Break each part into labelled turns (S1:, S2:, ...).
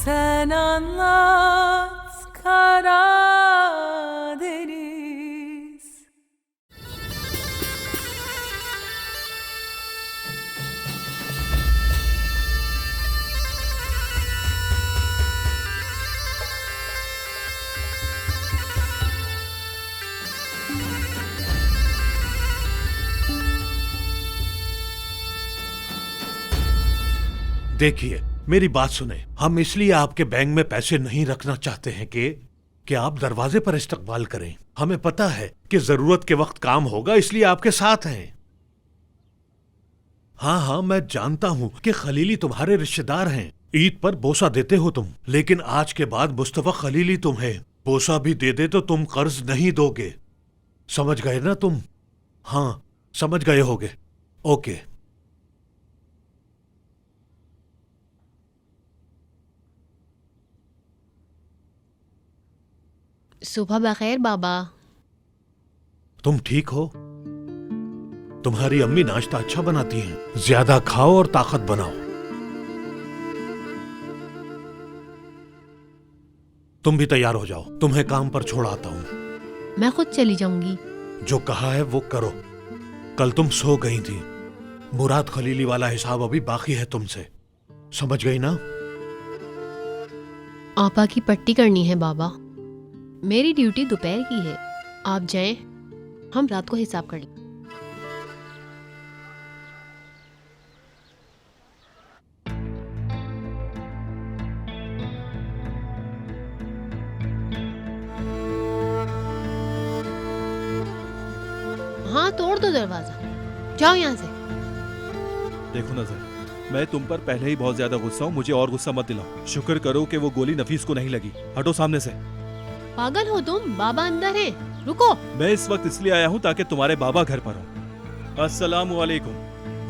S1: Sen anlat Karadeniz.
S2: देखिए, मेरी बात सुने। हम इसलिए आपके बैंक में पैसे नहीं रखना चाहते हैं कि आप दरवाजे पर इस्तकबाल करें। हमें पता है कि जरूरत के वक्त काम होगा, इसलिए आपके साथ हैं। हाँ हाँ, मैं जानता हूं कि खलीली तुम्हारे रिश्तेदार हैं। ईद पर बोसा देते हो तुम, लेकिन आज के बाद मुस्तफा खलीली तुम्हें बोसा भी दे दे तो तुम कर्ज नहीं दोगे। समझ गए ना तुम? हाँ, समझ गए होगे। ओके।
S3: सुबह बखैर बाबा।
S2: तुम ठीक हो? तुम्हारी अम्मी नाश्ता अच्छा बनाती हैं। ज्यादा खाओ और ताकत बनाओ। तुम भी तैयार हो जाओ, तुम्हें काम पर छोड़ आता हूं।
S3: मैं खुद चली जाऊंगी।
S2: जो कहा है वो करो। कल तुम सो गई थी। मुराद खलीली वाला हिसाब अभी बाकी है तुमसे। समझ गई ना?
S3: आपा की पट्टी करनी है बाबा। मेरी ड्यूटी दोपहर की है। आप जाएं, हम रात को हिसाब कर लें। हाँ, तोड़ दो दरवाजा। जाओ यहाँ से।
S4: देखो नजर, मैं तुम पर पहले ही बहुत ज्यादा गुस्सा हूँ, मुझे और गुस्सा मत दिलाओ। शुक्र करो कि वो गोली नफीस को नहीं लगी। हटो सामने से।
S3: पागल हो तुम? बाबा अंदर है, रुको।
S4: मैं इस वक्त इसलिए आया हूँ ताकि तुम्हारे बाबा घर पर हो। अस्सलाम वालेकुम।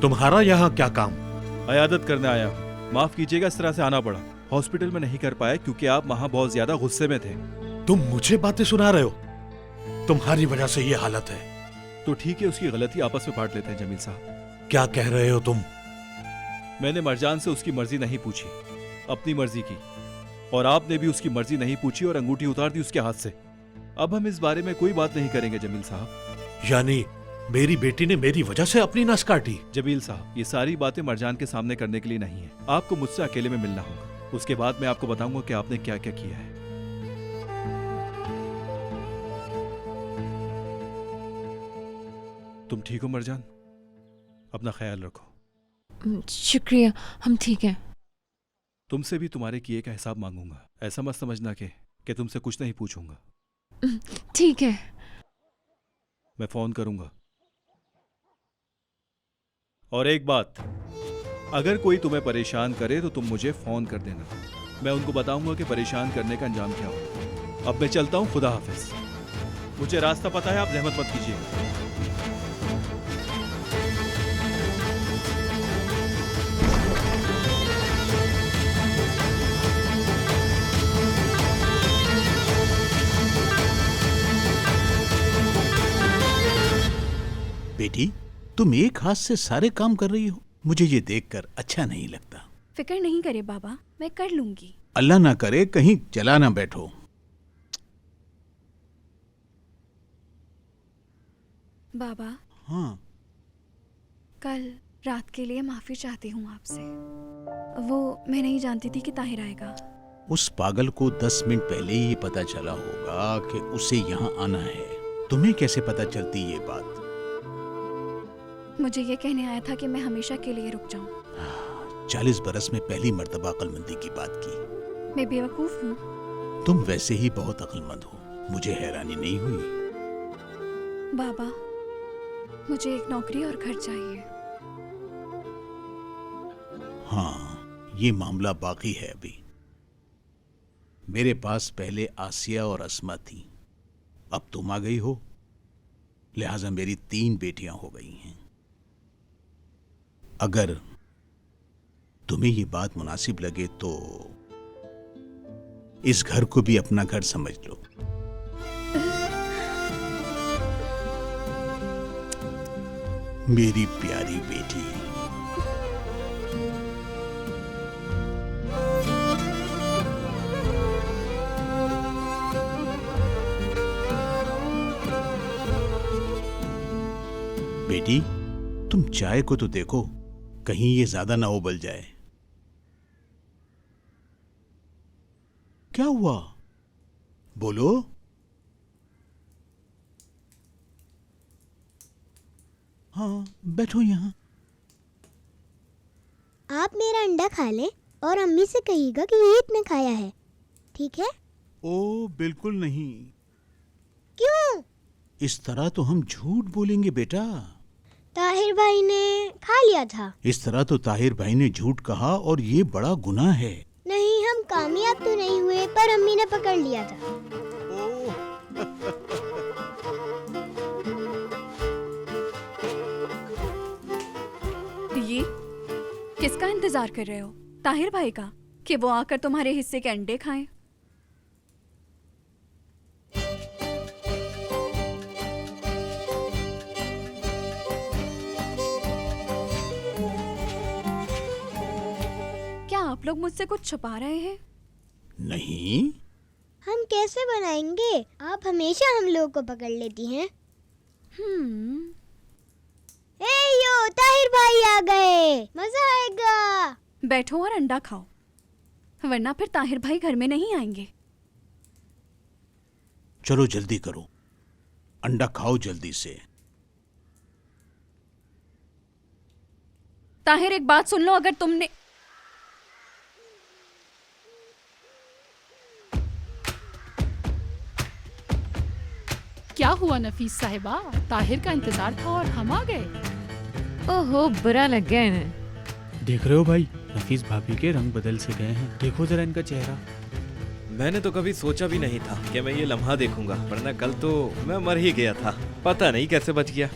S2: तुम्हारा यहाँ क्या काम?
S4: अयादत करने आया हूँ। माफ कीजिएगा इस तरह से आना पड़ा। हॉस्पिटल में नहीं कर पाया क्योंकि आप वहाँ बहुत ज्यादा गुस्से में थे।
S2: तुम मुझे बातें सुना रहे हो? तुम्हारी वजह से ये हालत है।
S4: तो ठीक है, उसकी गलती आपस में बांट लेते हैं जमील साहब।
S2: क्या कह रहे हो तुम?
S4: मैंने मरजान से उसकी मर्जी नहीं पूछी, अपनी मर्जी की। और आपने भी उसकी मर्जी नहीं पूछी और अंगूठी उतार दी उसके हाथ से। अब हम इस बारे में कोई बात नहीं करेंगे जमील साहब।
S2: यानी मेरी बेटी ने मेरी वजह से अपनी नस काटी?
S4: जमील साहब, ये सारी बातें मरजान के सामने करने के लिए नहीं है। आपको मुझसे अकेले में मिलना होगा। उसके बाद मैं आपको बताऊंगा कि आपने क्या क्या किया है। तुम ठीक हो मरजान? अपना ख्याल रखो।
S5: शुक्रिया, हम ठीक हैं।
S4: तुमसे भी तुम्हारे किए का हिसाब मांगूंगा। ऐसा मत समझना कि तुमसे कुछ नहीं पूछूंगा।
S5: ठीक है।
S4: मैं फोन करूंगा। और एक बात, अगर कोई तुम्हें परेशान करे तो तुम मुझे फोन कर देना। मैं उनको बताऊंगा कि परेशान करने का अंजाम क्या हो। अब मैं चलता हूं, खुदा हाफिज। मुझे रास्ता पता है, आप जहमत मत कीजिए।
S6: बेटी, तुम एक हाथ से सारे काम कर रही हो। मुझे ये देखकर अच्छा नहीं लगता।
S7: फिक्र नहीं करे बाबा, मैं कर लूंगी।
S6: अल्लाह ना करे कहीं चला ना बैठो।
S7: बाबा,
S6: हाँ।
S7: कल रात के लिए माफी चाहती हूँ आपसे। वो मैं नहीं जानती थी कि ताहिर आएगा।
S6: उस पागल को 10 मिनट पहले ही पता चला होगा कि उसे यहाँ आना है। तुम्हें कैसे पता चलती ये बात?
S7: मुझे ये कहने आया था कि मैं हमेशा के लिए रुक जाऊं।
S6: 40 बरस में पहली मर्तबा अक्लमंदी की बात की।
S7: मैं बेवकूफ हूँ।
S6: तुम वैसे ही बहुत अक्लमंद हो, मुझे हैरानी नहीं हुई।
S7: बाबा, मुझे एक नौकरी और घर चाहिए।
S6: हाँ, ये मामला बाकी है अभी। मेरे पास पहले आसिया और अस्मा थी, अब तुम आ गई हो, लिहाजा मेरी 3 बेटियां हो गई हैं। अगर तुम्हें ये बात मुनासिब लगे तो इस घर को भी अपना घर समझ लो। मेरी प्यारी बेटी। बेटी, तुम चाय को तो देखो, कहीं ये ज्यादा ना उबल जाए। क्या हुआ? बोलो। हाँ, बैठो यहां।
S8: आप मेरा अंडा खा ले और अम्मी से कहिएगा कि ईद ने खाया है, ठीक है?
S6: ओ बिल्कुल नहीं।
S8: क्यों?
S6: इस तरह तो हम झूठ बोलेंगे बेटा।
S8: ताहिर भाई ने खा लिया था।
S6: इस तरह तो ताहिर भाई ने झूठ कहा और ये बड़ा गुनाह है।
S8: नहीं, हम कामयाब तो नहीं हुए, पर अम्मी ने पकड़ लिया था।
S7: ये किसका इंतजार कर रहे हो? ताहिर भाई का, कि वो आकर तुम्हारे हिस्से के अंडे खाएं? क्या आप लोग मुझसे कुछ छुपा रहे हैं?
S6: नहीं।
S8: हम कैसे बनाएंगे? आप हमेशा हम लोगों को पकड़ लेती हैं। ए यो, ताहिर भाई आ गए, मजा आएगा।
S7: बैठो और अंडा खाओ, वरना फिर ताहिर भाई घर में नहीं आएंगे।
S6: चलो जल्दी करो, अंडा खाओ जल्दी से।
S7: ताहिर, एक बात सुन लो, अगर तुमने
S9: क्या हुआ नफीस साहिबा? ताहिर का इंतजार था और हम आ गए।
S5: ओहो, बुरा लग गया इन्हें।
S10: देख रहे हो भाई, नफीस भाभी के रंग बदल से गए हैं। देखो जरा इनका चेहरा।
S11: मैंने तो कभी सोचा भी नहीं था कि मैं ये लम्हा देखूंगा, वरना कल तो मैं मर ही गया था। पता नहीं कैसे बच गया।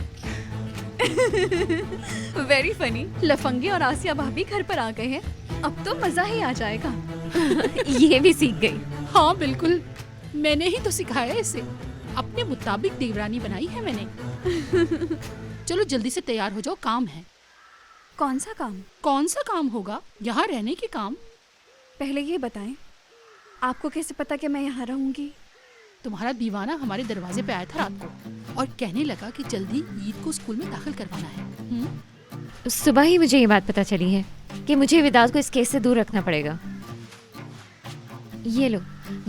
S7: Very funny. लफंगे और आसिया भाभी घर पर आ गए हैं, अब तो मजा ही आ जाएगा।
S5: ये भी सीख गई।
S9: हाँ बिल्कुल, मैंने ही तो सिखाया इसे। अपने मुताबिक देवरानी बनाई है मैंने। चलो जल्दी से तैयार हो जाओ, काम है।
S7: कौन सा काम?
S9: कौन सा काम होगा? यहाँ रहने के काम।
S7: पहले ये बताएं, आपको कैसे पता कि मैं यहाँ रहूंगी?
S9: तुम्हारा दीवाना हमारे दरवाजे पे आया था रात को और कहने लगा कि जल्दी ईद को स्कूल में दाखिल करवाना है।
S5: सुबह ही मुझे ये बात पता चली है कि मुझे विदात को इस केस से दूर रखना पड़ेगा। ये लो,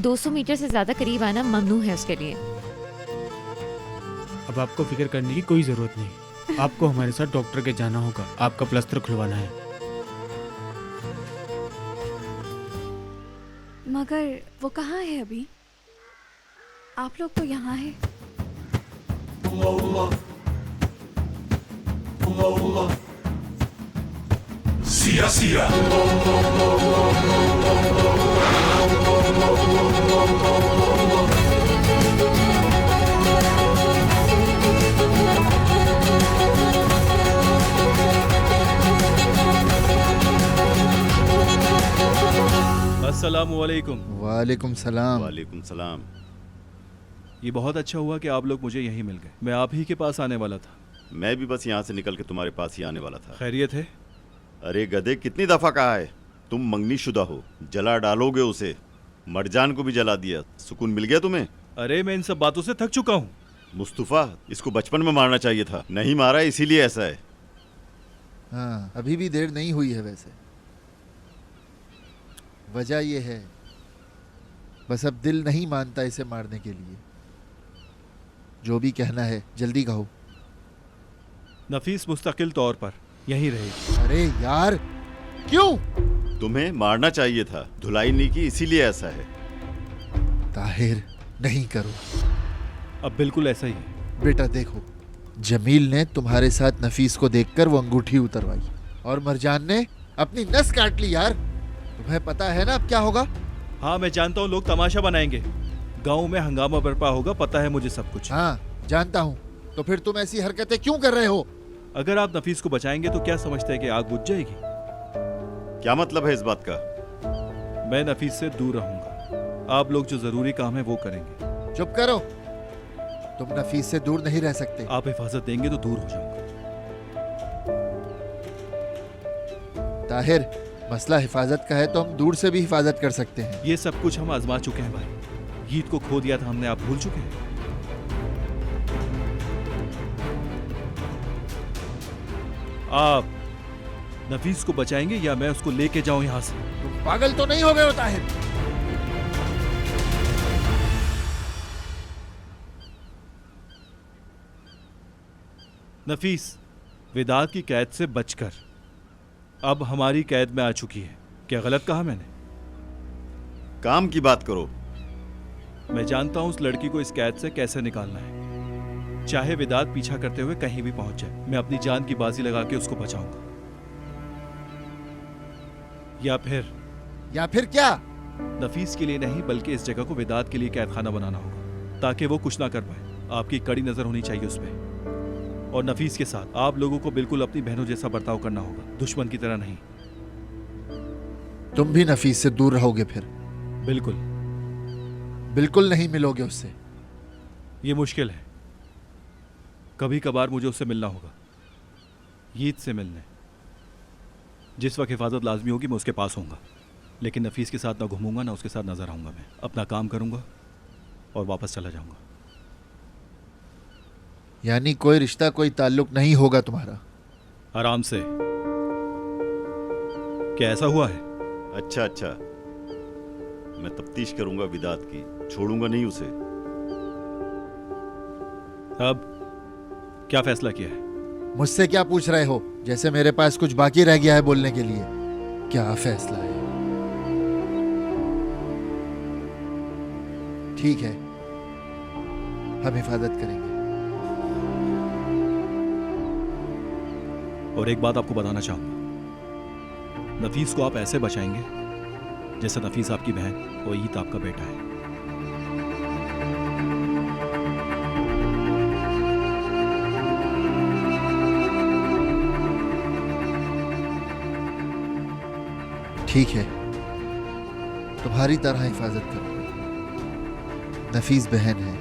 S5: 200 मीटर से ज्यादा करीब आना ममनू है उसके लिए।
S10: अब आपको फिक्र करने की कोई जरूरत नहीं। आपको हमारे साथ डॉक्टर के जाना होगा, आपका प्लास्टर खुलवाना है।
S7: मगर वो कहाँ है अभी? आप लोग तो यहाँ हैं।
S2: सिया सिया
S4: अस्सलामुअलैकुम।
S12: वालेकुम सलाम।
S11: वालेकुम सलाम।
S4: ये बहुत अच्छा हुआ कि आप लोग मुझे यहीं मिल गए। मैं आप ही के पास आने वाला था।
S11: मैं भी बस यहाँ से निकल के तुम्हारे पास ही आने वाला था।
S4: खैरियत है?
S11: अरे गधे, कितनी दफा कहा है, तुम मंगनी शुदा हो, जला डालोगे उसे। मरजान को भी जला दिया, सुकून मिल गया तुम्हें?
S4: अरे मैं इन सब बातों से थक चुका हूँ।
S11: मुस्तफा, इसको बचपन में मारना चाहिए था, नहीं मारा इसीलिए ऐसा है।
S12: हाँ, अभी भी देर नहीं हुई है। वैसे वजह यह है, बस अब दिल नहीं मानता इसे मारने के लिए। जो भी कहना है जल्दी कहो।
S4: नफीस मुस्तकिल तौर पर यहीं रहेगी।
S12: अरे यार, क्यों?
S11: तुम्हें मारना चाहिए था, धुलाई नहीं की इसीलिए ऐसा है।
S12: ताहिर, नहीं करो।
S4: अब बिल्कुल ऐसा ही है।
S12: बेटा देखो, जमील ने तुम्हारे साथ नफीस को देखकर वो अंगूठी उतरवाई और मरजान ने अपनी नस काट ली। यार तुम्हें पता है ना अब क्या होगा?
S4: हाँ मैं जानता हूँ, लोग तमाशा बनाएंगे, गांव में हंगामा बर्पा होगा, पता है मुझे सब कुछ।
S12: हाँ जानता हूँ, तो फिर तुम ऐसी हरकतें क्यों कर रहे हो?
S4: अगर आप नफीस को बचाएंगे तो क्या समझते हैं कि आग बुझ जाएगी?
S11: क्या मतलब है इस बात का?
S4: मैं नफीस से दूर रहूंगा, आप लोग जो जरूरी काम है वो करेंगे।
S12: चुप करो, तुम नफीस से दूर नहीं रह सकते।
S4: आप हिफाजत देंगे तो दूर हो जाऊंगा।
S12: ताहिर, मसला हिफाजत का है तो हम दूर से भी हिफाजत कर सकते हैं।
S4: ये सब कुछ हम आजमा चुके हैं भाई। ईद को खो दिया था हमने, आप भूल चुके हैं? आप नफीस को बचाएंगे या मैं उसको लेके जाऊं यहां से?
S12: तुम पागल तो नहीं हो गए हो ताहिर?
S4: नफीस विदात की कैद से बचकर अब हमारी कैद में आ चुकी है। क्या गलत कहा मैंने?
S11: काम की बात करो।
S4: मैं जानता हूं उस लड़की को इस कैद से कैसे निकालना है। चाहे विदात पीछा करते हुए कहीं भी पहुंच जाए, मैं अपनी जान की बाजी लगा के उसको बचाऊंगा। या फिर
S12: क्या?
S4: नफीस के लिए नहीं, बल्कि इस जगह को विदात के लिए कैद खाना बनाना होगा, ताकि वो कुछ ना कर पाए। आपकी कड़ी नजर होनी चाहिए उस पर। और नफीस के साथ आप लोगों को बिल्कुल अपनी बहनों जैसा बर्ताव करना होगा, दुश्मन की तरह नहीं।
S12: तुम भी नफीस से दूर रहोगे फिर? बिल्कुल नहीं मिलोगे उससे?
S4: ये मुश्किल है। कभी कभार मुझे उससे मिलना होगा, ईद से मिलने। जिस वक्त हिफाजत लाजमी होगी मैं उसके पास होऊंगा, लेकिन नफीस के साथ ना घूमूंगा ना उसके साथ नजर आऊंगा। मैं अपना काम करूंगा और वापस चला जाऊंगा।
S12: यानी कोई रिश्ता, कोई ताल्लुक नहीं होगा तुम्हारा?
S4: आराम से। क्या ऐसा हुआ है?
S11: अच्छा, मैं तफ्तीश करूंगा विदात की, छोड़ूंगा नहीं उसे।
S4: अब क्या फैसला किया है?
S12: मुझसे क्या पूछ रहे हो? जैसे मेरे पास कुछ बाकी रह गया है बोलने के लिए। क्या फैसला है? ठीक है, हम हिफाजत करेंगे।
S4: और एक बात आपको बताना चाहूंगा, नफीस को आप ऐसे बचाएंगे जैसे नफीस आपकी बहन और ईद आपका बेटा है।
S12: ठीक है, तुम्हारी तरह हिफाजत करूंगा। नफीस बहन है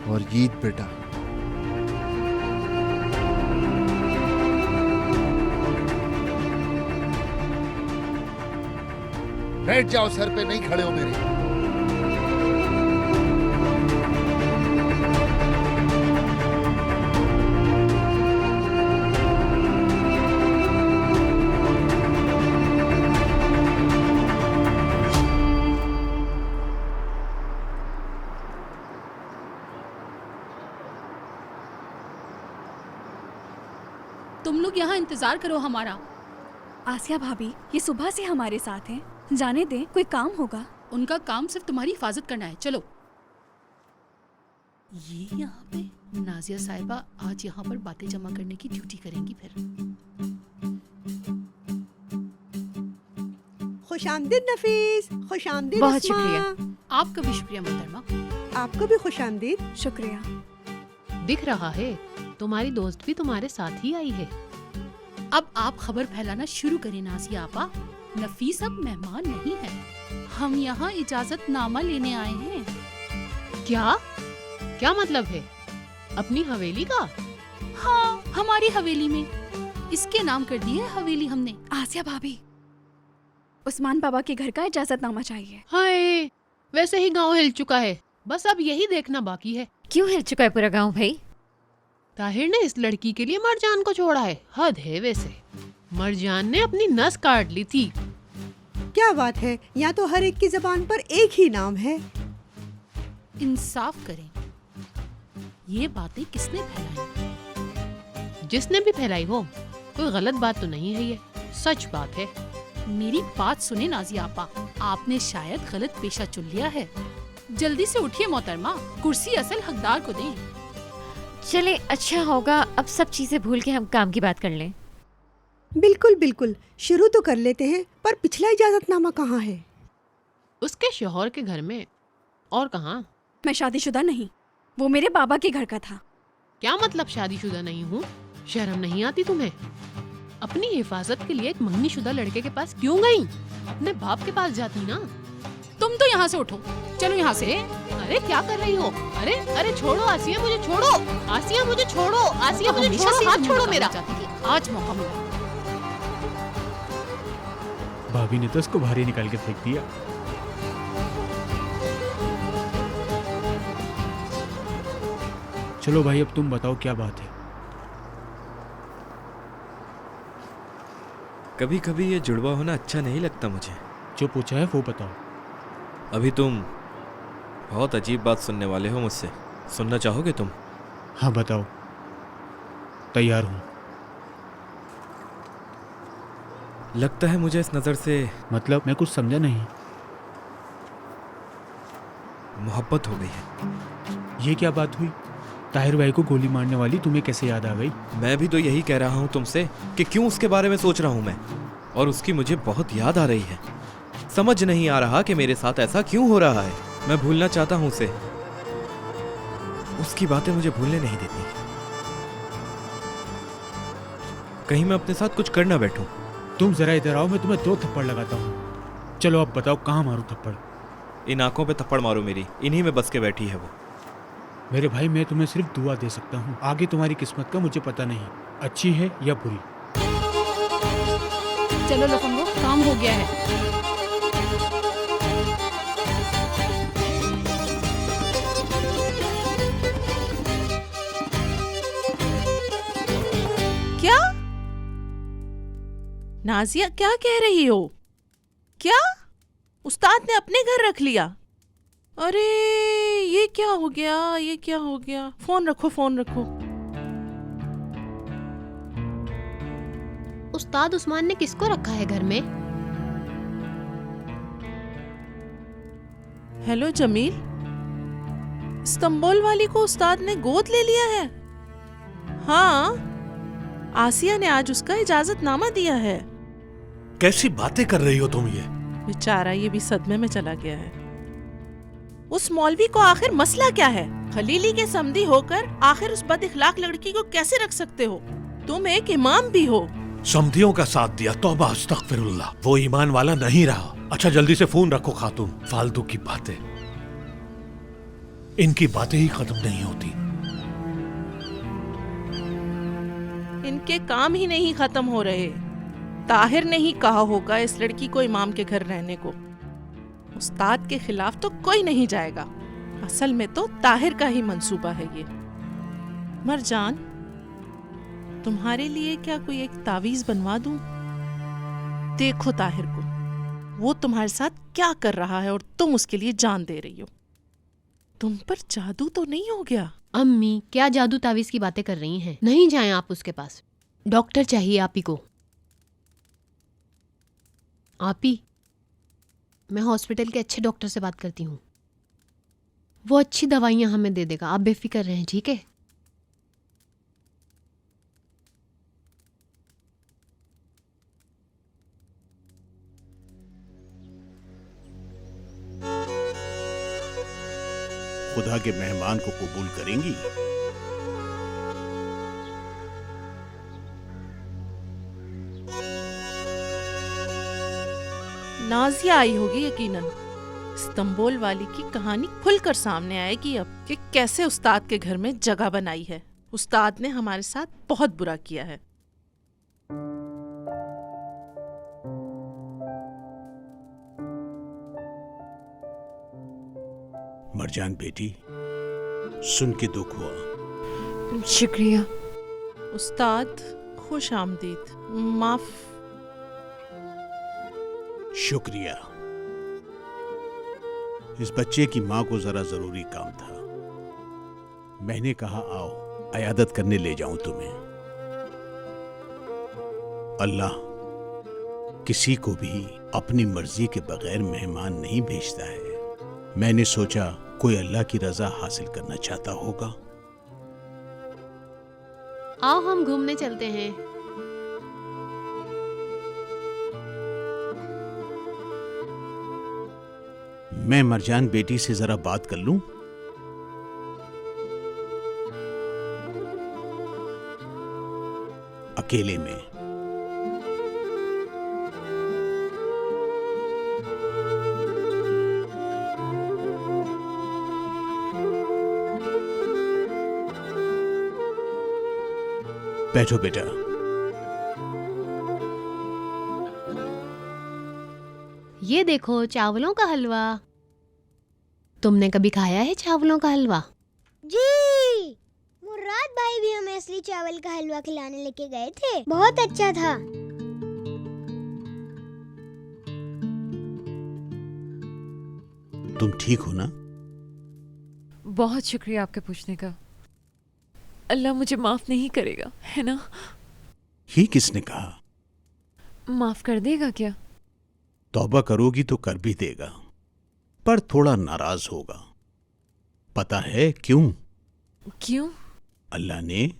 S12: और ईद बेटा। बैठ जाओ, सर पे नहीं खड़े हो मेरे।
S9: तुम लोग यहाँ इंतजार करो हमारा।
S7: आसिया भाभी ये सुबह से हमारे साथ हैं, जाने दें, कोई काम होगा।
S9: उनका काम सिर्फ तुम्हारी हिफाजत करना है। चलो। ये यहाँ पे नाजिया साहिबा आज यहाँ पर बातें जमा करने की ड्यूटी करेंगी। फिर
S1: खुशामदीद नफीस, खुशामदीद।
S5: बहुत
S1: अस्मा।
S5: शुक्रिया।
S9: आपका भी शुक्रिया मोहतरमा।
S1: आपको भी खुशामदीद।
S7: शुक्रिया।
S3: दिख रहा है तुम्हारी दोस्त भी तुम्हारे साथ ही आई है।
S9: अब आप खबर फैलाना शुरू करें नाजिया आपा। नफीस अब मेहमान नहीं है, हम यहाँ इजाजतनामा लेने आए हैं।
S3: क्या मतलब है? अपनी हवेली का?
S9: हाँ, हमारी हवेली में। इसके नाम कर दी है हवेली हमने।
S7: आसिया भाभी, उस्मान बाबा के घर का इजाजतनामा चाहिए।
S3: हाय, वैसे ही गांव हिल चुका है, बस अब यही देखना बाकी है।
S5: क्यों हिल चुका है पूरा गांव भाई?
S3: ताहिर ने इस लड़की के लिए मरजान को छोड़ा है। हद है वैसे। मरजान ने अपनी नस काट ली थी।
S1: क्या बात है, यहाँ तो हर एक की जबान पर एक ही नाम है।
S9: इंसाफ करें, ये बातें किसने फैलाई?
S3: जिसने भी फैलाई हो, कोई गलत बात तो नहीं है, ये सच बात है।
S9: मेरी बात सुने नाजिया आपा, आपने शायद गलत पेशा चुन लिया है। जल्दी से उठिए मोहतरमा, कुर्सी असल हकदार को दें।
S5: चले, अच्छा होगा अब सब चीजें भूल के हम काम की बात कर लें।
S1: बिल्कुल बिल्कुल, शुरू तो कर लेते हैं, पर पिछला इजाजतनामा कहाँ है?
S3: उसके शौहर के घर में। और कहाँ?
S7: मैं शादीशुदा नहीं, वो मेरे बाबा के घर का था।
S3: क्या मतलब शादीशुदा नहीं हूँ? शर्म नहीं आती तुम्हें? अपनी हिफाजत के लिए एक मंगनीशुदा लड़के के पास क्यों गई? अपने बाप के पास जाती ना।
S9: तुम तो यहाँ से उठो, चलो यहाँ से।
S3: अरे क्या कर रही हो? अरे अरे छोड़ो आसिया, मुझे छोड़ो। आसिया मुझे छोड़ो। आसिया मुझे छोड़ो, हाथ छोड़ो मेरा।
S9: आज मौका मिला।
S10: भाभी ने तो उसको बाहर ही निकाल के फेंक दिया। चलो भाई, अब तुम बताओ क्या बात है?
S13: कभी कभी ये जुड़वा होना अच्छा नहीं लगता मुझे।
S10: जो पूछा है वो बताओ।
S13: अभी तुम बहुत अजीब बात सुनने वाले हो मुझसे। सुनना चाहोगे तुम?
S10: हाँ बताओ, तैयार हूँ।
S13: लगता है मुझे इस नज़र से
S10: मतलब मैं कुछ समझा नहीं।
S13: मोहब्बत हो गई है।
S10: ये क्या बात हुई? ताहिर भाई को गोली मारने वाली तुम्हें कैसे याद आ गई?
S13: मैं भी तो यही कह रहा हूँ तुमसे कि क्यों उसके बारे में सोच रहा हूँ मैं, और उसकी मुझे बहुत याद आ रही है। समझ नहीं आ रहा कि मेरे साथ ऐसा क्यों हो रहा है। मैं भूलना चाहता हूँ उसे, उसकी बातें मुझे भूलने नहीं देती। कहीं मैं अपने साथ कुछ कर ना बैठूं।
S10: तुम जरा इधर आओ, मैं तुम्हें 2 थप्पड़ लगाता हूँ। चलो अब बताओ कहाँ मारूं थप्पड़?
S13: इन आंखों पे थप्पड़ मारो मेरी, इन्हीं में बस के बैठी है वो।
S10: मेरे भाई मैं तुम्हें सिर्फ दुआ दे सकता हूँ, आगे तुम्हारी किस्मत का मुझे पता नहीं, अच्छी है या बुरी।
S9: चलो लफंगो, काम हो गया है।
S14: क्या नाजिया, क्या कह रही हो? क्या उस्ताद ने अपने घर रख लिया? अरे ये क्या हो गया, ये क्या हो गया? फोन रखो, फोन रखो।
S3: उस्ताद उस्मान ने किसको रखा है घर में?
S14: हेलो जमील, इस्तांबुल वाली को उस्ताद ने गोद ले लिया है। हाँ, आसिया ने आज उसका इजाजतनामा दिया है।
S2: कैसी बातें कर रही हो तुम ये?
S14: बेचारा ये भी सदमे में चला गया है। उस मौलवी को आखिर मसला क्या है? खलीली के समधी होकर आखिर उस बदइखलाक लड़की को कैसे रख सकते हो? तुम एक इमाम भी हो।
S2: समधियों का साथ दिया, तौबा अस्तगफिरुल्लाह। वो ईमान वाला नहीं रहा। अच्छा जल्दी से फोन रखो खातून, फालतू की बातें, इनकी बातें ही खत्म नहीं होती।
S14: इनके काम ही नहीं खत्म हो रहे। ताहिर ने ही कहा होगा इस लड़की को इमाम के घर रहने को। उस्ताद के खिलाफ तो कोई नहीं जाएगा। असल में तो ताहिर का ही मंसूबा है ये। मरजान, तुम्हारे लिए क्या कोई एक तावीज बनवा दूं? देखो ताहिर को, वो तुम्हारे साथ क्या कर रहा है और तुम उसके लिए जान दे रही हो। तुम पर जादू तो नहीं हो गया?
S3: अम्मी क्या जादू तावीज की बातें कर रही हैं? नहीं जाएं आप उसके पास। डॉक्टर चाहिए आप ही को। आप ही, मैं हॉस्पिटल के अच्छे डॉक्टर से बात करती हूँ, वो अच्छी दवाइयाँ हमें दे देगा। आप बेफिक्र रहें, ठीक है?
S6: खुदा के मेहमान को कबूल करेंगी?
S14: नाजिया आई होगी यकीनन। इस्तांबुल वाली की कहानी खुलकर सामने आएगी अब कि कैसे उस्ताद के घर में जगह बनाई है। उस्ताद ने हमारे साथ बहुत बुरा किया है।
S6: मरजान बेटी, सुन के दुख हुआ।
S5: शुक्रिया
S14: उस्ताद, खुश आमदीद। माफ।
S6: शुक्रिया। इस बच्चे की माँ को जरा जरूरी काम था। मैंने कहा आओ अयादत करने ले जाऊं तुम्हें। अल्लाह किसी को भी अपनी मर्जी के बगैर मेहमान नहीं भेजता है। मैंने सोचा कोई अल्लाह की रजा हासिल करना चाहता होगा।
S3: आओ हम घूमने चलते हैं।
S6: मैं मरजान बेटी से जरा बात कर लूं? अकेले में। बैठो बेटा।
S3: ये देखो चावलों का हलवा। तुमने कभी खाया है चावलों का हलवा?
S8: जी, मुराद भाई भी हमें असली चावल का हलवा खिलाने लेके गए थे, बहुत अच्छा था।
S6: तुम ठीक हो ना?
S5: बहुत शुक्रिया आपके पूछने का। अल्लाह मुझे माफ नहीं करेगा, है ना?
S6: ये किसने कहा?
S5: माफ कर देगा क्या?
S6: तौबा करोगी तो कर भी देगा, पर थोड़ा नाराज होगा। पता है क्यों?
S5: क्यों?
S6: अल्लाह ने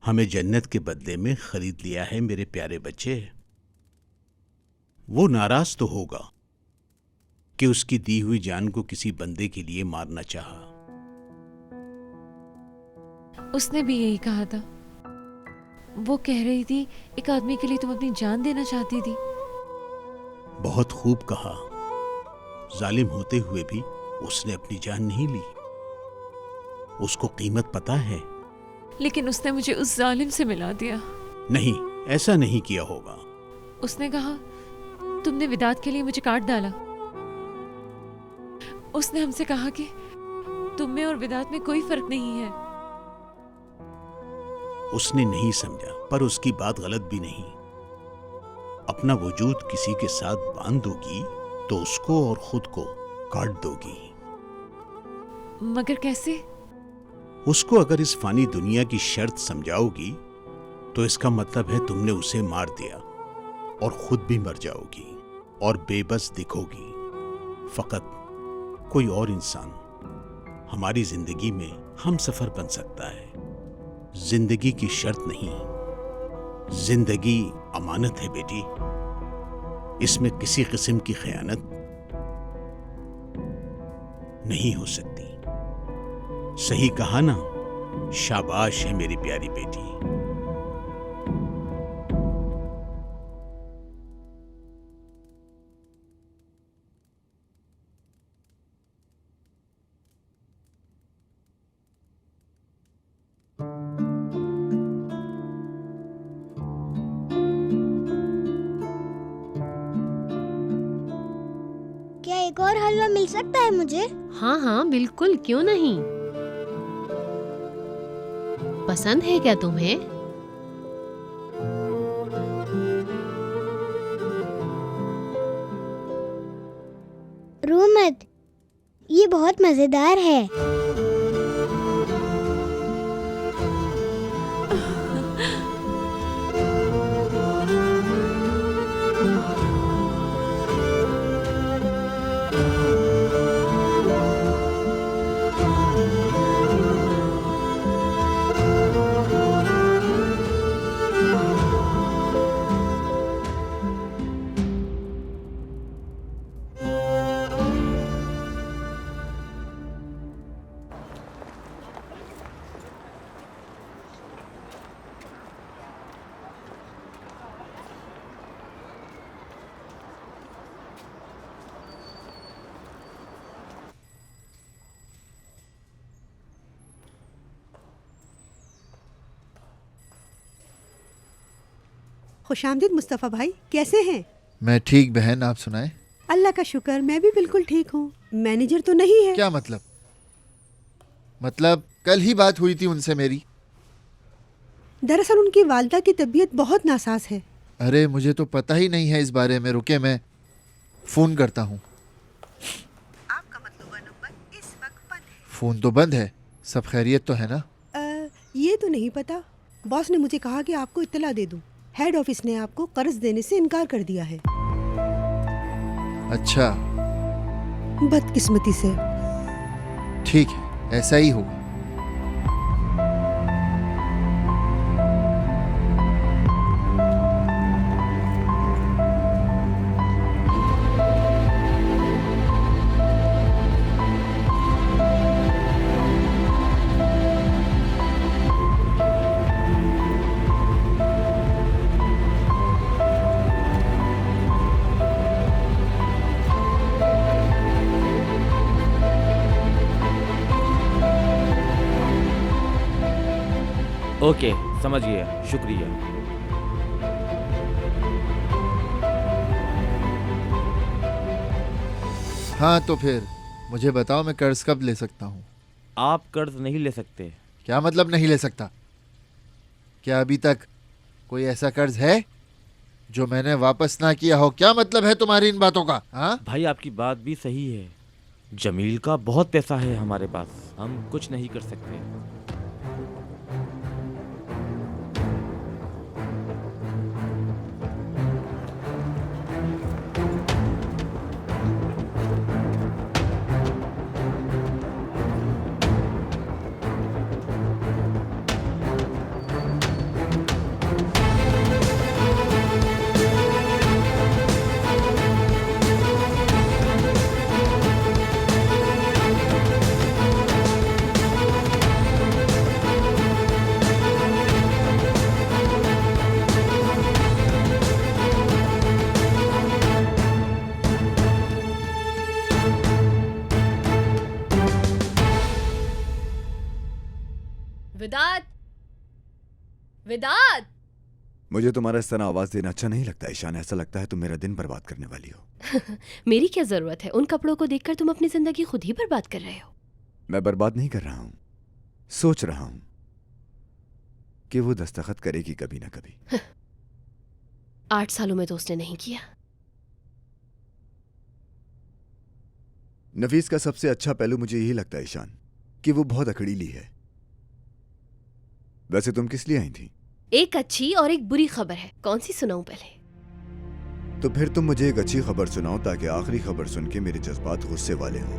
S6: हमें जन्नत के बदले में खरीद लिया है मेरे प्यारे बच्चे। वो नाराज तो होगा कि उसकी दी हुई जान को किसी बंदे के लिए मारना चाहा।
S5: उसने भी यही कहा था। वो कह रही थी एक आदमी के लिए तुम अपनी जान देना चाहती थी।
S6: बहुत खूब कहा। जालिम होते हुए भी उसने अपनी जान नहीं ली। उसको कीमत पता है।
S5: लेकिन उसने मुझे उस जालिम से मिला दिया।
S6: नहीं, ऐसा नहीं किया होगा।
S5: उसने कहा तुमने विदात के लिए मुझे काट डाला। उसने हमसे कहा कि तुम में और विदात में कोई फर्क नहीं है।
S6: उसने नहीं समझा, पर उसकी बात गलत भी नहीं। अपना वजूद किसी के साथ बांध दोगी तो उसको और खुद को काट दोगी।
S5: मगर कैसे?
S6: उसको अगर इस फानी दुनिया की शर्त समझाओगी तो इसका मतलब है तुमने उसे मार दिया और खुद भी मर जाओगी और बेबस दिखोगी। फकत कोई और इंसान हमारी जिंदगी में हम सफर बन सकता है। जिंदगी की शर्त नहीं, जिंदगी अमानत है बेटी। इसमें किसी किस्म की खयानत नहीं हो सकती। सही कहा ना? शाबाश है मेरी प्यारी बेटी।
S8: क्या एक और हलवा मिल सकता है मुझे?
S3: हाँ हाँ बिल्कुल, क्यों नहीं। पसंद है क्या तुम्हें?
S8: रो मत, ये बहुत मजेदार है।
S1: खुशामदीद मुस्तफ़ा भाई, कैसे हैं?
S12: मैं ठीक बहन, आप सुनाएं।
S1: अल्लाह का शुक्र, मैं भी बिल्कुल ठीक हूँ। मैनेजर तो नहीं है?
S12: क्या मतलब? मतलब कल ही बात हुई थी उनसे मेरी।
S1: दरअसल उनकी वालदा की तबीयत बहुत नासाज है।
S12: अरे मुझे तो पता ही नहीं है इस बारे में। रुके, मैं फोन करता हूँ।
S1: आपका मतलूबा नंबर इस वक्त बंद है।
S12: फोन तो बंद है। सब खैरियत तो है ना?
S1: ये तो नहीं पता। बॉस ने मुझे कहा कि आपको इत्तला दे दूं। हेड ऑफिस ने आपको कर्ज देने से इनकार कर दिया है।
S12: अच्छा,
S1: बदकिस्मती से।
S12: ठीक है, ऐसा ही होगा।
S13: ओके, समझ गया, शुक्रिया।
S12: हाँ तो फिर मुझे बताओ, मैं कर्ज कब ले सकता हूँ?
S13: आप कर्ज नहीं ले सकते।
S12: क्या मतलब नहीं ले सकता? क्या अभी तक कोई ऐसा कर्ज है जो मैंने वापस ना किया हो? क्या मतलब है तुम्हारी इन बातों का? हाँ
S13: भाई, आपकी बात भी सही है, जमील का बहुत पैसा है हमारे पास, हम कुछ नहीं कर सकते।
S15: विदात, विदात।
S16: मुझे तुम्हारा इस तरह आवाज देना अच्छा नहीं लगता ईशान। ऐसा लगता है तुम मेरा दिन बर्बाद करने वाली हो।
S15: मेरी क्या जरूरत है? उन कपड़ों को देखकर तुम अपनी जिंदगी खुद ही बर्बाद कर रहे हो।
S16: मैं बर्बाद नहीं कर रहा हूं, सोच रहा हूं कि वो दस्तखत करेगी कभी ना कभी।
S15: 8 सालों में तो उसने नहीं किया।
S16: नफीस का सबसे अच्छा पहलू मुझे यही लगता है ईशान कि वो बहुत अकड़ीली है। वैसे तुम किस लिए आई थी?
S15: एक अच्छी और एक बुरी खबर है, कौन सी सुनाऊं पहले?
S16: तो फिर तुम मुझे एक अच्छी खबर सुनाओ ताकि आखिरी खबर सुन के मेरे जज्बात गुस्से वाले हों।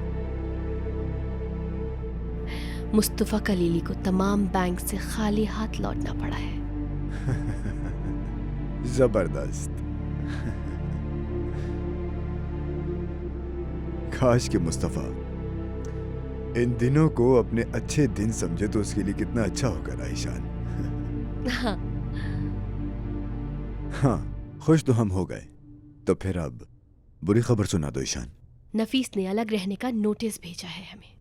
S15: मुस्तफा कलीली को तमाम बैंक से खाली हाथ लौटना पड़ा है।
S16: जबरदस्त। काश कि मुस्तफा इन दिनों को अपने अच्छे दिन समझे तो उसके लिए कितना अच्छा होगा ईशान।
S15: हाँ।
S16: हाँ, खुश तो हम हो गए, तो फिर अब बुरी खबर सुना दो ईशान।
S15: नफीस ने अलग रहने का नोटिस भेजा है हमें।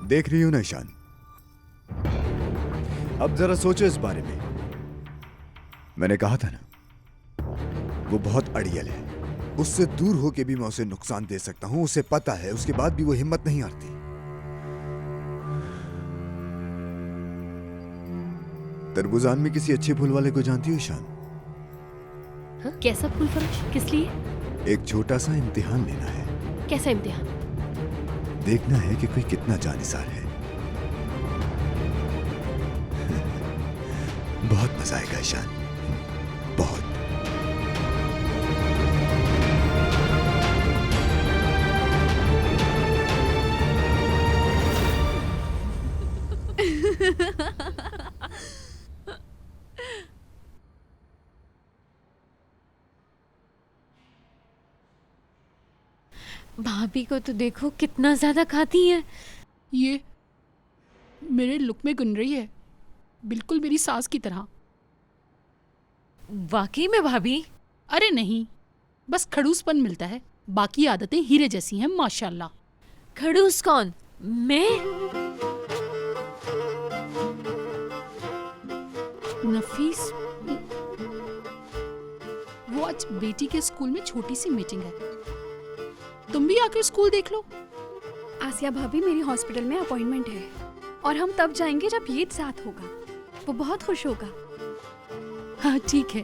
S16: देख रही हो ना ईशान, अब जरा सोचो इस बारे में। मैंने कहा था ना वो बहुत अड़ियल है, उससे दूर होके भी मैं उसे नुकसान दे सकता हूं, उसे पता है, उसके बाद भी वो हिम्मत नहीं हारती। तरबुजान में किसी अच्छे फूल वाले को जानती हो ईशान?
S15: हाँ? कैसा फूल फरोश? किस लिए?
S16: एक छोटा सा इम्तिहान लेना है।
S15: कैसा इम्तिहान?
S16: देखना है कि कोई कितना जानिसार है। बहुत मजा आएगा ईशान, बहुत।
S5: भाभी को तो देखो कितना ज्यादा खाती है।
S9: ये मेरे लुक में गुन रही है, बिल्कुल मेरी सास की तरह।
S5: वाकई में भाभी?
S9: अरे नहीं, बस खड़ूसपन मिलता है, बाकी आदतें हीरे जैसी हैं माशाल्लाह।
S5: खड़ूस कौन? मैं?
S9: नफीस, वो आज बेटी के स्कूल में छोटी सी मीटिंग है, तुम भी आकर स्कूल देख लो।
S7: आसिया भाभी, मेरी हॉस्पिटल में अपॉइंटमेंट है और हम तब जाएंगे जब ये साथ होगा। वो बहुत खुश होगा।
S9: हाँ ठीक है।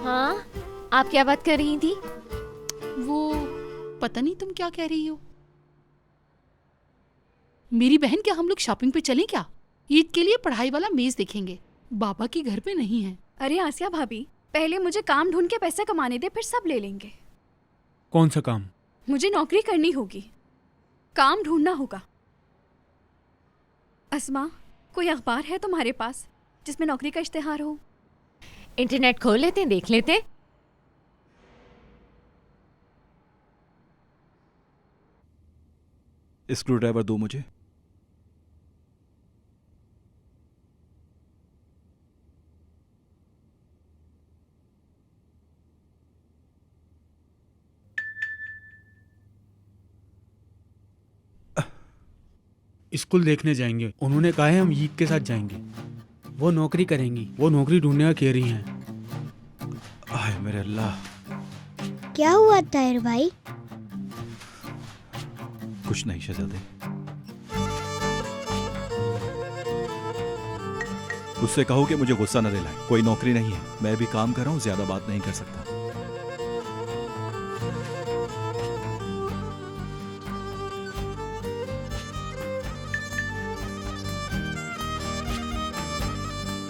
S5: हाँ, आप क्या बात कर रही थी?
S9: वो पता नहीं तुम क्या कह रही हो। मेरी बहन, क्या हम लोग शॉपिंग पे चलें क्या? ईद के लिए पढ़ाई वाला मेज देखेंगे, बाबा की घर पे नहीं है।
S7: अरे आसिया भाभी, पहले मुझे काम ढूंढ के पैसे कमाने दे, फिर सब ले लेंगे।
S10: कौन सा काम?
S7: मुझे नौकरी करनी होगी, काम ढूंढना होगा। अस्मा, कोई अखबार है तुम्हारे पास जिसमें नौकरी का इश्तिहार हो?
S5: इंटरनेट खोल लेते हैं, देख लेते हैं।
S4: स्क्रू ड्राइवर दो मुझे।
S10: स्कूल देखने जाएंगे। उन्होंने कहा है हम ईद के साथ जाएंगे। वो नौकरी करेंगी, वो नौकरी ढूंढने का कह रही हैं।
S4: आए मेरे अल्लाह।
S8: क्या हुआ ताहिर भाई?
S4: कुछ नहीं शहजादे। उससे कहो कि मुझे गुस्सा न दिलाए। कोई नौकरी नहीं है, मैं भी काम कर रहा हूँ, ज्यादा बात नहीं कर सकता।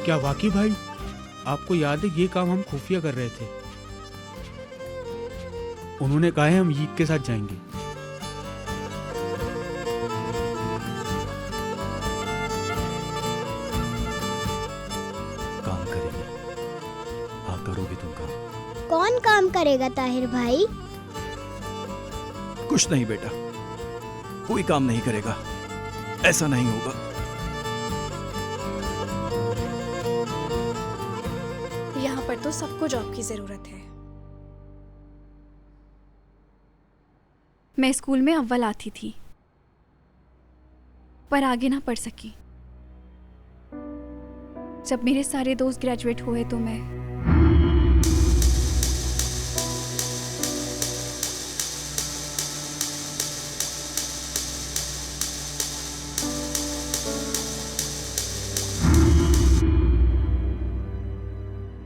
S10: क्या वाकई भाई आपको याद है ये काम हम खुफिया कर रहे थे? उन्होंने कहा है हम ईद के साथ जाएंगे।
S4: काम करेंगे। हाँ करोगे तुम काम।
S8: कौन काम करेगा ताहिर भाई?
S4: कुछ नहीं बेटा, कोई काम नहीं करेगा, ऐसा नहीं होगा।
S7: यहाँ पर तो सबको जॉब की जरूरत है। मैं स्कूल में अव्वल आती थी, पर आगे ना पढ़ सकी। जब मेरे सारे दोस्त ग्रेजुएट हुए तो मैं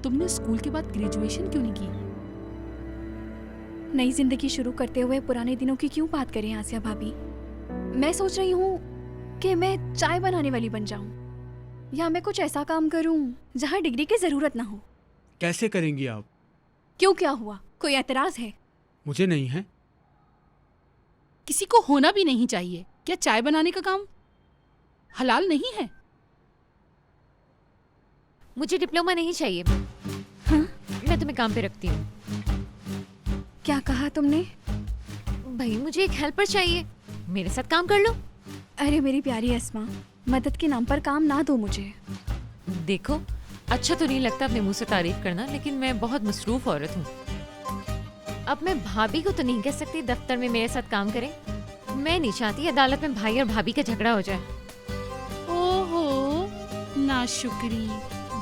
S9: तुमने स्कूल के बाद ग्रेजुएशन क्यों नहीं की?
S7: नई जिंदगी शुरू करते हुए पुराने दिनों की क्यों बात करें आसिया भाभी? मैं सोच रही हूँ कि मैं चाय बनाने वाली बन जाऊं, या मैं कुछ ऐसा काम करूं जहां डिग्री की जरूरत ना हो।
S10: कैसे करेंगी आप?
S7: क्यों, क्या हुआ? कोई एतराज है?
S10: मुझे नहीं है।
S9: किसी को होना भी नहीं चाहिए। क्या चाय बनाने का काम हलाल नहीं है?
S5: मुझे डिप्लोमा नहीं चाहिए।
S7: हाँ?
S5: मैं तुम्हें काम पे रखती हूँ।
S7: क्या कहा तुमने?
S5: भाई मुझे एक हेल्पर चाहिए, मेरे साथ काम कर लो।
S7: अरे मेरी प्यारी अस्मा, मदद के नाम पर काम ना दो मुझे।
S5: देखो, अच्छा तो नहीं लगता अपने मुंह से तारीफ करना, लेकिन मैं बहुत मसरूफ औरत हूँ। अब मैं भाभी को तो नहीं कह सकती दफ्तर में मेरे साथ काम करें। मैं नहीं चाहती अदालत में भाई और भाभी का झगड़ा हो जाए।
S9: ओहो, नाशुक्री।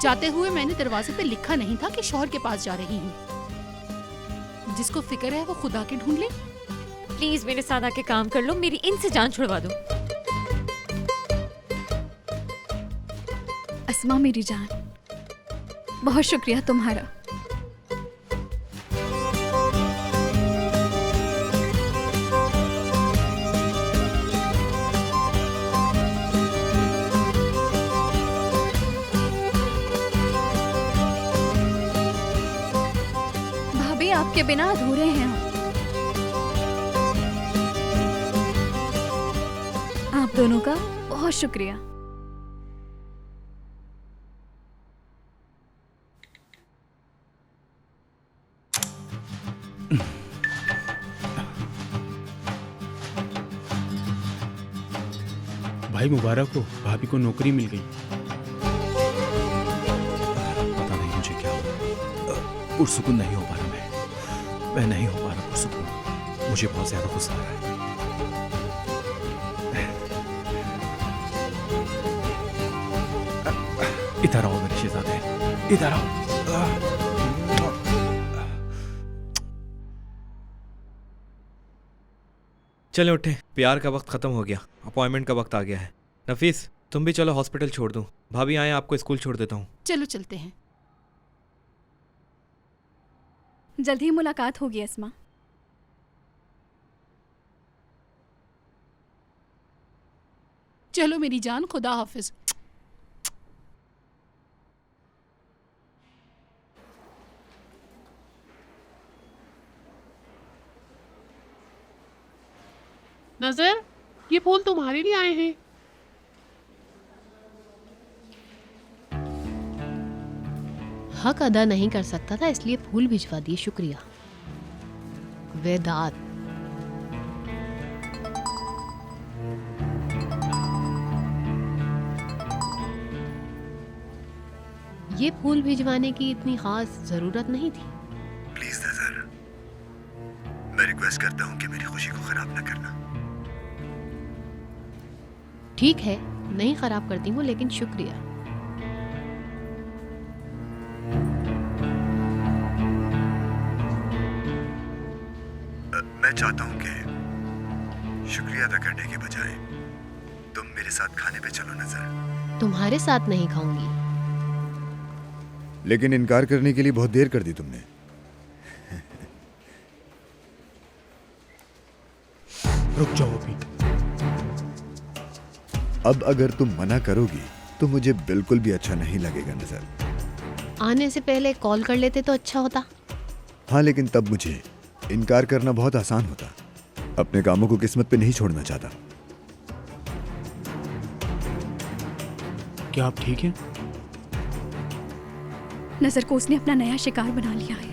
S9: जाते हुए मैंने दरवाजे पे लिखा नहीं था कि शौहर के पास जा रही हूँ। जिसको फिक्र है वो खुदा के ढूंढ ले।
S5: प्लीज मेरे साथ आके काम कर लो, मेरी इनसे जान छुड़वा दो।
S7: अस्मा मेरी जान, बहुत शुक्रिया तुम्हारा। भाभी आपके बिना अधूरे हैं हम। आप दोनों का बहुत शुक्रिया।
S10: भाई मुबारक हो, भाभी को नौकरी मिल गई।
S4: पता नहीं मुझे क्या हुआ, पुरसुकून नहीं हो पा रहा। मैं नहीं हो पा रहा पुरसुकून। मुझे बहुत ज्यादा गुस्सा आ रहा है। इधर आओ मेरे शहजादे, इधर आओ।
S13: चले उठे, प्यार का वक्त खत्म हो गया, अपॉइंटमेंट का वक्त आ गया है। नफीस तुम भी चलो, हॉस्पिटल छोड़ दूं। भाभी आए, आपको स्कूल छोड़ देता हूँ।
S9: चलो चलते हैं।
S7: जल्द ही मुलाकात होगी अस्मा।
S9: चलो मेरी जान, खुदा हाफिज। नजर, ये फूल तुम्हारे लिए आए हैं।
S3: हक अदा नहीं कर सकता था, इसलिए फूल भिजवा दिए, शुक्रिया। वेदात। ये फूल भिजवाने की इतनी खास जरूरत नहीं थी।
S16: प्लीज नजर, मैं रिक्वेस्ट करता हूँ कि मेरी खुशी को खराब ना करना।
S3: ठीक है, नहीं खराब करती हूँ, लेकिन शुक्रिया।
S16: मैं चाहता हूँ कि शुक्रिया अदा करने के बजाय तुम मेरे साथ खाने पे चलो नजर।
S3: तुम्हारे साथ नहीं खाऊंगी।
S16: लेकिन इनकार करने के लिए बहुत देर कर दी तुमने।
S10: रुक जाओ अभी।
S16: अब अगर तुम मना करोगी तो मुझे बिल्कुल भी अच्छा नहीं लगेगा नजर।
S3: आने से पहले कॉल कर लेते तो अच्छा होता।
S16: हाँ, लेकिन तब मुझे इनकार करना बहुत आसान होता। अपने कामों को किस्मत पे नहीं छोड़ना चाहता।
S10: क्या आप ठीक हैं?
S7: नजर को उसने अपना नया शिकार बना लिया है।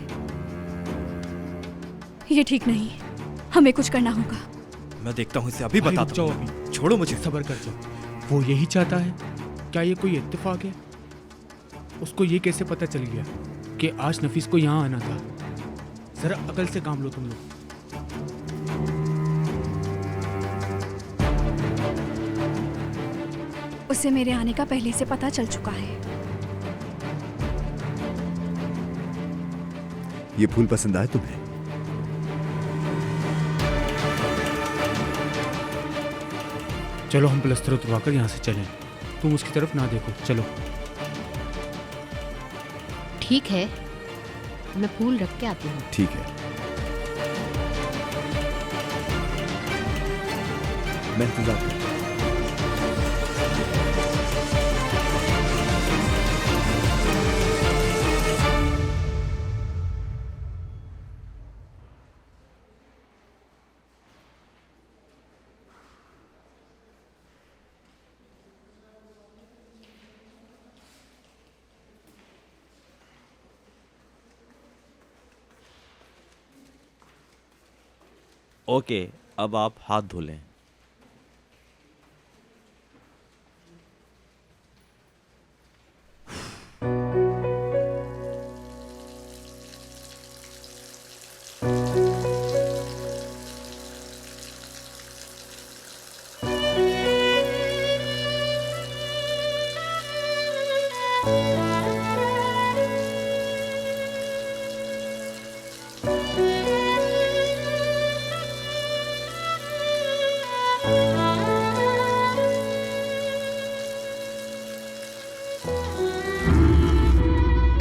S7: ये ठीक नहीं, हमें कुछ करना होगा।
S13: मैं देखता हूँ इसे, अभी
S10: भाई,
S13: बताता
S10: रुक जाओ
S13: हूँ।
S10: अभी।
S13: छोड़ो मुझे।
S10: सब्र कर जाओ। वो यही चाहता है? क्या ये कोई इत्तेफाक है? उसको ये कैसे पता चल गया कि आज नफीस को यहाँ आना था? जरा अकल से काम लो तुम लोग।
S7: उसे मेरे आने का पहले से पता चल चुका है।
S16: ये फूल पसंद आए तुम्हें?
S10: चलो हम प्लस्तर उतरवाकर यहाँ से चलें। तुम उसकी तरफ ना देखो, चलो।
S3: ठीक है, मैं फूल रख के आती हूँ।
S16: ठीक है, मैं इंतजार करता हूँ।
S13: ओके, अब आप हाथ धो लें।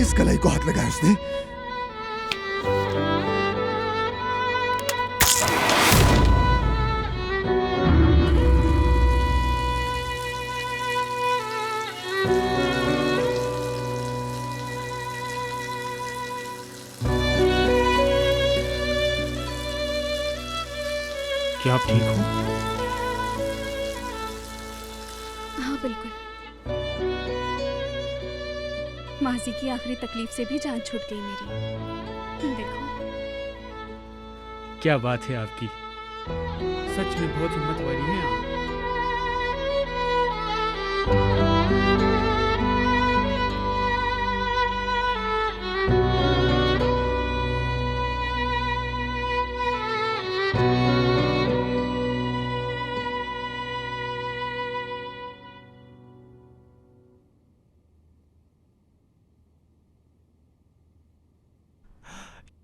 S16: इस कलाई को हाथ लगाया उसने।
S10: क्या आप ठीक हो?
S7: हाँ बिल्कुल। माजी की आखिरी तकलीफ से भी जान छूट गई मेरी। देखो।
S10: क्या बात है आपकी, सच में बहुत हिम्मत वाली हैं आप।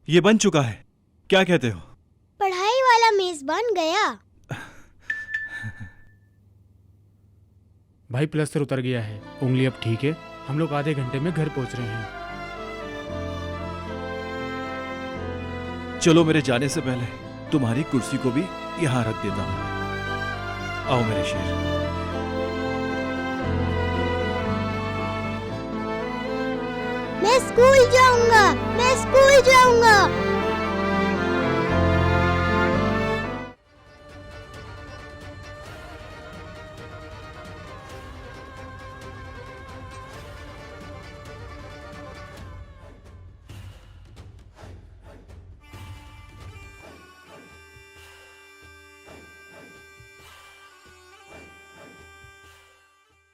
S4: ये बन चुका है, क्या कहते हो?
S8: पढ़ाई वाला मेजबान गया।
S10: भाई प्लस्तर उतर गया है, उंगली अब ठीक है। हम लोग आधे घंटे में घर पहुंच रहे हैं।
S4: चलो मेरे जाने से पहले तुम्हारी कुर्सी को भी यहाँ रख देता हूँ। आओ मेरे शेर।
S8: मैं स्कूल जाऊंगा, मैं स्कूल जाऊंगा।